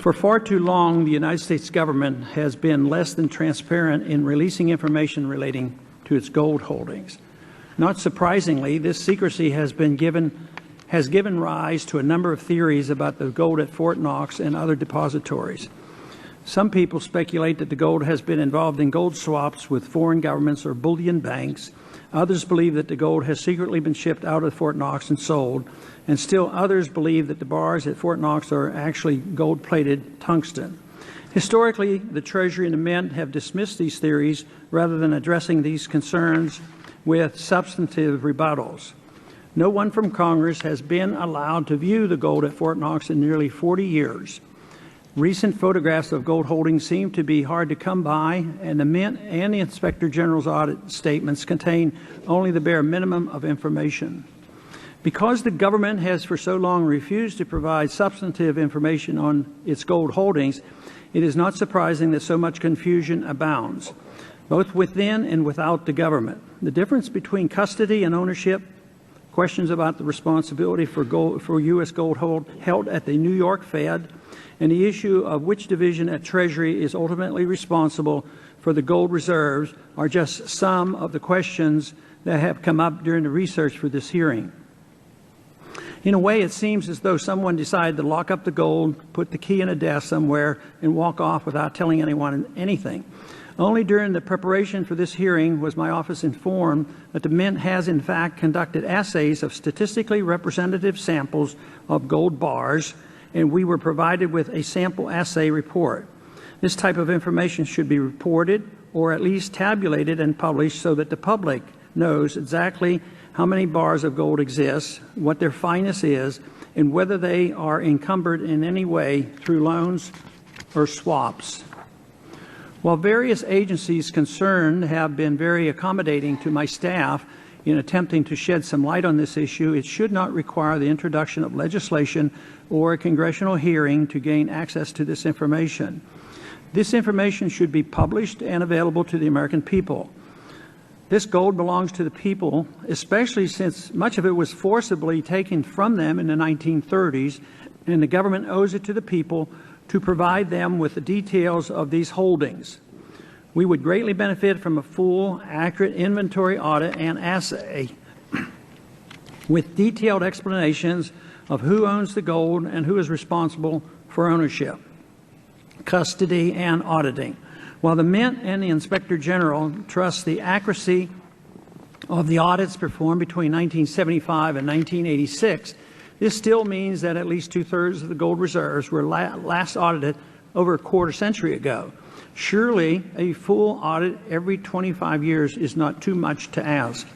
For far too long, the United States government has been less than transparent in releasing information relating to its gold holdings. Not surprisingly, this secrecy has given rise to a number of theories about the gold at Fort Knox and other depositories. Some people speculate that the gold has been involved in gold swaps with foreign governments or bullion banks. Others believe that the gold has secretly been shipped out of Fort Knox and sold, and still others believe that the bars at Fort Knox are actually gold-plated tungsten. Historically, the Treasury and the Mint have dismissed these theories rather than addressing these concerns with substantive rebuttals. No one from Congress has been allowed to view the gold at Fort Knox in nearly 40 years. Recent photographs of gold holdings seem to be hard to come by, and the Mint and the Inspector General's audit statements contain only the bare minimum of information. Because the government has for so long refused to provide substantive information on its gold holdings, it is not surprising that so much confusion abounds, both within and without the government. The difference between custody and ownership, questions about the responsibility for U.S. gold held at the New York Fed, and the issue of which division at Treasury is ultimately responsible for the gold reserves are just some of the questions that have come up during the research for this hearing. In a way, it seems as though someone decided to lock up the gold, put the key in a desk somewhere, and walk off without telling anyone anything. Only during the preparation for this hearing was my office informed that the Mint has in fact conducted assays of statistically representative samples of gold bars, and we were provided with a sample assay report. This type of information should be reported or at least tabulated and published so that the public knows exactly how many bars of gold exist, what their fineness is, and whether they are encumbered in any way through loans or swaps. While various agencies concerned have been very accommodating to my staff in attempting to shed some light on this issue, it should not require the introduction of legislation or a congressional hearing to gain access to this information. This information should be published and available to the American people. This gold belongs to the people, especially since much of it was forcibly taken from them in the 1930s, and the government owes it to the people to provide them with the details of these holdings. We would greatly benefit from a full, accurate inventory audit and assay with detailed explanations of who owns the gold and who is responsible for ownership, custody, and auditing. While the Mint and the Inspector General trust the accuracy of the audits performed between 1975 and 1986, this still means that at least two-thirds of the gold reserves were last audited over a quarter century ago. Surely a full audit every 25 years is not too much to ask.